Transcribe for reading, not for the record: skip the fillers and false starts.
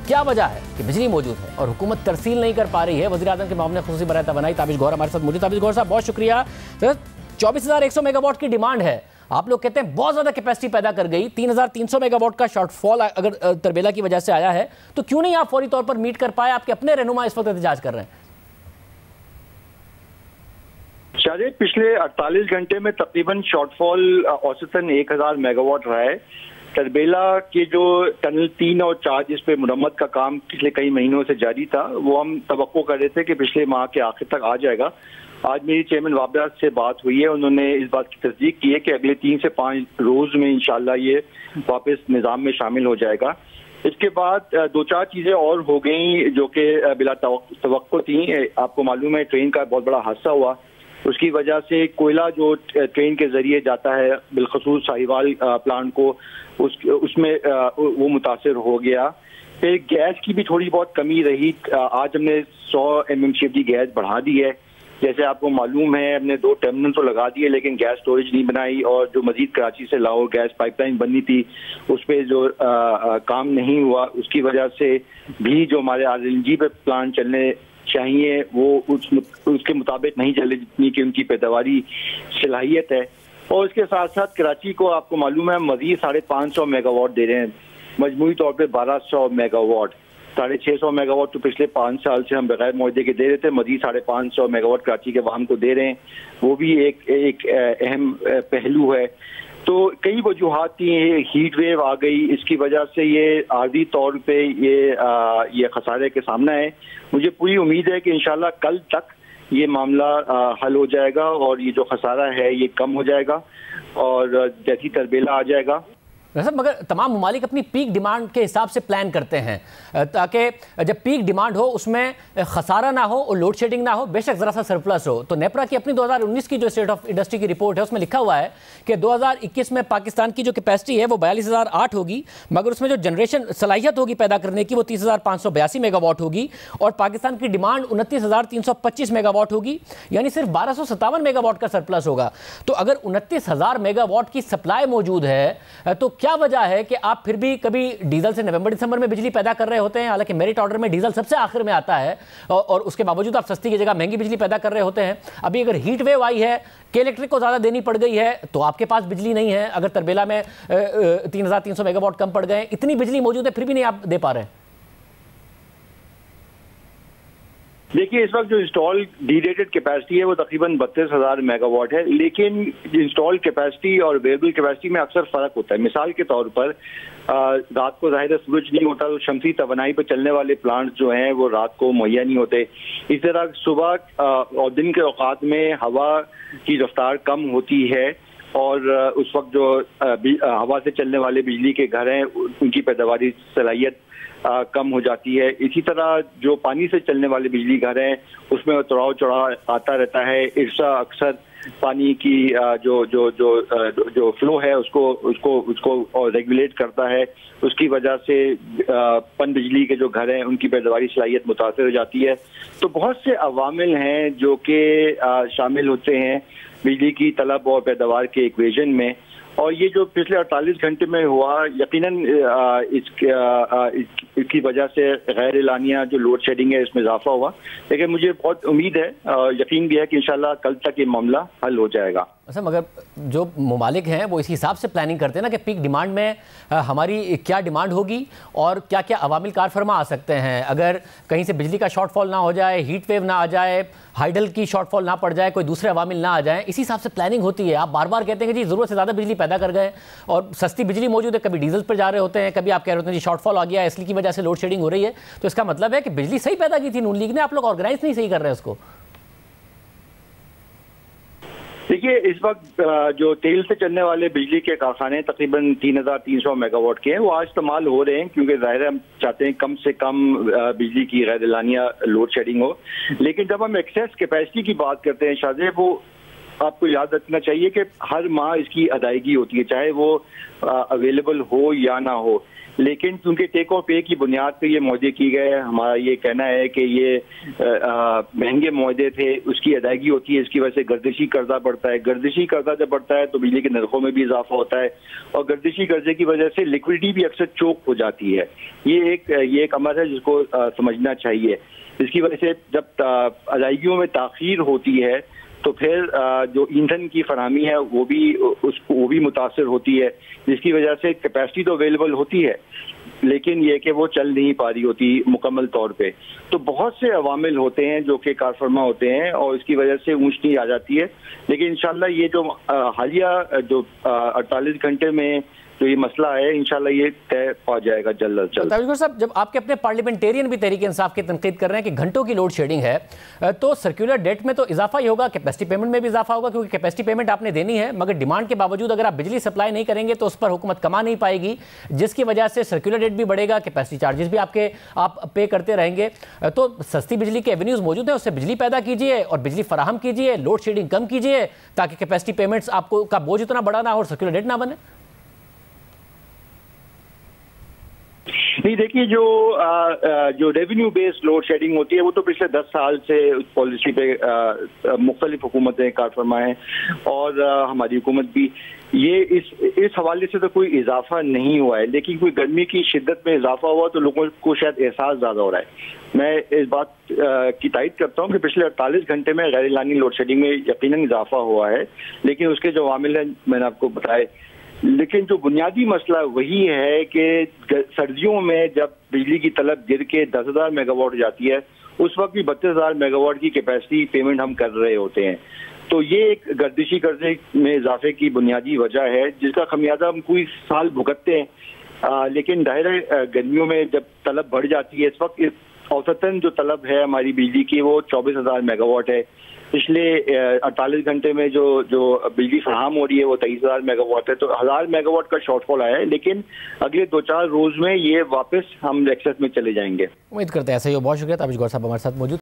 کیا وجہ ہے کہ بجلی موجود ہے اور حکومت ترسیل نہیں کر پا رہی ہے؟ وزیر اعظم کے معاملے خصوصی برائے توانائی تابش گوہر ہمارے ساتھ موجود۔ تابش گوہر صاحب بہت شکریہ۔ 24,100 میگا واٹ کی ڈیمانڈ ہے، آپ لوگ کہتے ہیں بہت زیادہ کیپیسٹی پیدا کر گئی، 3,300 میگا واٹ کا شارٹ فال اگر تربیلا کی وجہ سے آیا ہے تو کیوں نہیں آپ فوری طور پر میٹ کر پائے؟ آپ کے اپنے رہنما اس وقت احتجاج کر رہے ہیں۔ شاہد، پچھلے 48 گھنٹے میں تقریباً شارٹ فال اوسطاً 1,000 میگا واٹ رہا ہے۔ تربیلا کے جو ٹنل 3 اور 4 جس پہ مرمت کا کام پچھلے کئی مہینوں سے جاری تھا، وہ ہم توقع کر رہے تھے کہ پچھلے ماہ کے آخر تک آ جائے گا۔ آج میری چیئرمین وابرہ سے بات ہوئی ہے، انہوں نے اس بات کی تصدیق کی ہے کہ اگلے 3 سے 5 روز میں انشاءاللہ یہ واپس نظام میں شامل ہو جائے گا۔ اس کے بعد 2-4 چیزیں اور ہو گئیں جو کہ بلا توقع تھیں۔ آپ کو معلوم ہے ٹرین کا بہت بڑا حادثہ ہوا، اس کی وجہ سے کوئلہ جو ٹرین کے ذریعے جاتا ہے بالخصوص ساہیوال پلانٹ کو، اس میں وہ متاثر ہو گیا۔ پھر گیس کی بھی تھوڑی بہت کمی رہی۔ آج ہم نے 100 MMCFD گیس بڑھا دی ہے۔ جیسے آپ کو معلوم ہے ہم نے 2 ٹرمینل تو لگا دیے لیکن گیس سٹوریج نہیں بنائی، اور جو مزید کراچی سے لاہور گیس پائپ لائن بننی تھی اس پہ جو کام نہیں ہوا، اس کی وجہ سے بھی جو ہمارے RLNG پہ پلان چلنے چاہیے وہ اس کے مطابق نہیں چلے جتنی کہ ان کی پیداواری صلاحیت ہے۔ اور اس کے ساتھ ساتھ کراچی کو آپ کو معلوم ہے مزید 550 میگا واٹ دے رہے ہیں، مجموعی طور پہ 1200 میگا واٹ۔ 650 میگا واٹ تو پچھلے 5 سال سے ہم بغیر معاہدے کے دے رہے تھے، مزید 550 میگا واٹ کراچی کے عوام کو دے رہے ہیں، وہ بھی ایک اہم پہلو ہے۔ تو کئی وجوہات تھیں، ہیٹ ویو آ گئی، اس کی وجہ سے یہ عارضی طور پہ یہ خسارے کے سامنا ہے۔ مجھے پوری امید ہے کہ انشاءاللہ کل تک یہ معاملہ حل ہو جائے گا اور یہ جو خسارہ ہے یہ کم ہو جائے گا اور جیسی تربیلا آ جائے گا۔ مگر تمام ممالک اپنی پیک ڈیمانڈ کے حساب سے پلان کرتے ہیں تاکہ جب پیک ڈیمانڈ ہو اس میں خسارہ نہ ہو اور لوڈ شیڈنگ نہ ہو، بے شک ذرا سا سرپلس ہو۔ تو نیپرا کی اپنی 2019 کی جو اسٹیٹ آف انڈسٹری کی رپورٹ ہے اس میں لکھا ہوا ہے کہ 2021 میں پاکستان کی جو کیپیسٹی ہے وہ 42,008 ہوگی، مگر اس میں جو جنریشن صلاحیت ہوگی پیدا کرنے کی وہ 30,582 میگا واٹ ہوگی، اور پاکستان کی ڈیمانڈ 29,325 میگا واٹ ہوگی، یعنی صرف 1,257 میگا واٹ کا سرپلس ہوگا۔ تو اگر 29,000 میگا واٹ کی سپلائی موجود ہے تو کیا وجہ ہے کہ آپ پھر بھی کبھی ڈیزل سے نومبر دسمبر میں بجلی پیدا کر رہے ہوتے ہیں، حالانکہ میرٹ آرڈر میں ڈیزل سب سے آخر میں آتا ہے، اور اس کے باوجود آپ سستی کی جگہ مہنگی بجلی پیدا کر رہے ہوتے ہیں؟ ابھی اگر ہیٹ ویو آئی ہے کہ الیکٹرک کو زیادہ دینی پڑ گئی ہے تو آپ کے پاس بجلی نہیں ہے، اگر تربیلا میں 3,300 میگا واٹ کم پڑ گئے، اتنی بجلی موجود ہے پھر بھی نہیں آپ دے پا رہے ہیں۔ دیکھیے اس وقت جو انسٹال ڈی ریٹڈ کیپیسٹی ہے وہ تقریباً 32,000 میگا واٹ ہے، لیکن انسٹال کیپیسٹی اور اویلیبل کیپیسٹی میں اکثر فرق ہوتا ہے۔ مثال کے طور پر رات کو ظاہر سورج نہیں ہوتا تو شمسی توانائی پہ چلنے والے پلانٹس جو ہیں وہ رات کو مہیا نہیں ہوتے۔ اس طرح صبح اور دن کے اوقات میں ہوا کی رفتار کم ہوتی ہے اور اس وقت جو ہوا سے چلنے والے بجلی کے گھر ہیں ان کی پیداواری صلاحیت کم ہو جاتی ہے۔ اسی طرح جو پانی سے چلنے والے بجلی گھر ہیں اس میں اتراؤ چڑھاؤ آتا رہتا ہے۔ ارسا اکثر پانی کی جو فلو ہے اس کو ریگولیٹ کرتا ہے، اس کی وجہ سے پن بجلی کے جو گھر ہیں ان کی پیداواری صلاحیت متاثر ہو جاتی ہے۔ تو بہت سے عوامل ہیں جو کہ شامل ہوتے ہیں بجلی کی طلب اور پیداوار کے ایکویژن میں، اور یہ جو پچھلے 48 گھنٹے میں ہوا یقیناً اس کی وجہ سے غیر اعلانیہ جو لوڈ شیڈنگ ہے اس میں اضافہ ہوا، لیکن مجھے بہت امید ہے، یقین بھی ہے کہ انشاءاللہ کل تک یہ معاملہ حل ہو جائے گا۔ مگر جو ممالک ہیں وہ اس حساب سے پلاننگ کرتے ہیں نا کہ پیک ڈیمانڈ میں ہماری کیا ڈیمانڈ ہوگی اور کیا کیا عوامل کار فرما آ سکتے ہیں، اگر کہیں سے بجلی کا شارٹ فال نہ ہو جائے، ہیٹ ویو نہ آ جائے، ہائیڈل کی شارٹ فال نہ پڑ جائے، کوئی دوسرے عوامل نہ آ جائیں، اسی حساب سے پلاننگ ہوتی ہے۔ آپ بار بار کہتے ہیں کہ جی ضرورت سے زیادہ بجلی پیدا کر گئے اور سستی بجلی موجود ہے، کبھی ڈیزل پر جا رہے ہوتے ہیں، کبھی آپ کہہ رہے ہوتے ہیں جی شارٹ فال آ گیا ہے اس کی وجہ سے لوڈ شیڈنگ ہو رہی ہے، تو اس کا مطلب ہے کہ بجلی صحیح پیدا کی تھی نون لیگ نے، آپ لوگ آرگنائز نہیں صحیح کر رہے اس کو۔ دیکھیے اس وقت جو تیل سے چلنے والے بجلی کے کارخانے تقریباً 3,300 میگا واٹ کے ہیں، وہ آج استعمال ہو رہے ہیں کیونکہ ظاہر ہم چاہتے ہیں کم سے کم بجلی کی غیر اعلانیہ لوڈ شیڈنگ ہو۔ لیکن جب ہم ایکسیس کیپیسٹی کی بات کرتے ہیں شاہزے، وہ آپ کو یاد رکھنا چاہیے کہ ہر ماہ اس کی ادائیگی ہوتی ہے، چاہے وہ اویلیبل ہو یا نہ ہو۔ لیکن چونکہ ٹیک اور پے کی بنیاد پہ یہ معاہدے کی گئے، ہمارا یہ کہنا ہے کہ یہ مہنگے معاہدے تھے، اس کی ادائیگی ہوتی ہے، اس کی وجہ سے گردشی قرضہ بڑھتا ہے، گردشی قرضہ جب بڑھتا ہے تو بجلی کے نرخوں میں بھی اضافہ ہوتا ہے، اور گردشی قرضے کی وجہ سے لیکوڈیٹی بھی اکثر چوک ہو جاتی ہے۔ یہ ایک امر ہے جس کو سمجھنا چاہیے۔ اس کی وجہ سے جب ادائیگیوں میں تاخیر ہوتی ہے تو پھر جو ایندھن کی فراہمی ہے وہ بھی متاثر ہوتی ہے، جس کی وجہ سے کیپیسٹی تو اویلیبل ہوتی ہے لیکن یہ کہ وہ چل نہیں پا رہی ہوتی مکمل طور پہ۔ تو بہت سے عوامل ہوتے ہیں جو کہ کار فرما ہوتے ہیں اور اس کی وجہ سے اونچ نیچ آ جاتی ہے، لیکن انشاءاللہ یہ جو حالیہ جو 48 گھنٹے میں جو یہ مسئلہ ہے انشاءاللہ یہ طے پا جائے گا جلد از جلد۔ تاویز صاحب، جب آپ کے اپنے پارلیمنٹیرین بھی تحریک انصاف کی تنقید کر رہے ہیں کہ گھنٹوں کی لوڈ شیڈنگ ہے تو سرکولر ڈیٹ میں تو اضافہ ہی ہوگا، کیپیسٹی پیمنٹ میں بھی اضافہ ہوگا، کیونکہ کیپیسٹی پیمنٹ آپ نے دینی ہے مگر ڈیمانڈ کے باوجود اگر آپ بجلی سپلائی نہیں کریں گے تو اس پر حکومت کما نہیں پائے گی، جس کی وجہ سے سرکولر ڈیٹ بھی بڑھے گا، کیپیسٹی چارجز بھی آپ پے کرتے رہیں گے۔ تو سستی بجلی کے ایونیوز موجود ہیں، اس سے بجلی پیدا کیجئے اور بجلی فراہم کیجئے، لوڈ شیڈنگ کم کیجئے تاکہ کیپیسٹی پیمنٹس آپ کو کا بوجھ اتنا بڑا نہ ہو اور سرکولر ڈیٹ نہ بنے۔ نہیں دیکھیے، جو ریونیو بیسڈ لوڈ شیڈنگ ہوتی ہے وہ تو پچھلے 10 سال سے اس پالیسی پہ مختلف حکومتیں کار فرما ہیں اور ہماری حکومت بھی، یہ اس حوالے سے تو کوئی اضافہ نہیں ہوا ہے، لیکن کوئی گرمی کی شدت میں اضافہ ہوا تو لوگوں کو شاید احساس زیادہ ہو رہا ہے۔ میں اس بات کی تائید کرتا ہوں کہ پچھلے 48 گھنٹے میں غیر اعلانی لوڈ شیڈنگ میں یقیناً اضافہ ہوا ہے، لیکن اس کے جو عوامل ہیں میں نے آپ کو بتائے، لیکن جو بنیادی مسئلہ وہی ہے کہ سردیوں میں جب بجلی کی طلب گر کے 10,000 میگا واٹ جاتی ہے اس وقت بھی 32,000 میگا واٹ کی کیپیسٹی پیمنٹ ہم کر رہے ہوتے ہیں۔ تو یہ ایک گردشی قرضے میں اضافے کی بنیادی وجہ ہے جس کا خمیازہ ہم کوئی سال بھگتتے ہیں، لیکن ظاہر ہے گرمیوں میں جب طلب بڑھ جاتی ہے، اس وقت اوسطاً جو طلب ہے ہماری بجلی کی وہ 24,000 میگا واٹ ہے۔ پچھلے 48 گھنٹے میں جو بجلی فراہم ہو رہی ہے وہ 23,000 میگا واٹ ہے، تو 1,000 میگا واٹ کا شارٹ فال آیا ہے، لیکن اگلے 2-4 روز میں یہ واپس ہم ایکسس میں چلے جائیں گے۔ امید کرتے ہیں ایسا ہی ہو۔ بہت شکریہ تابش گور صاحب ہمارے ساتھ موجود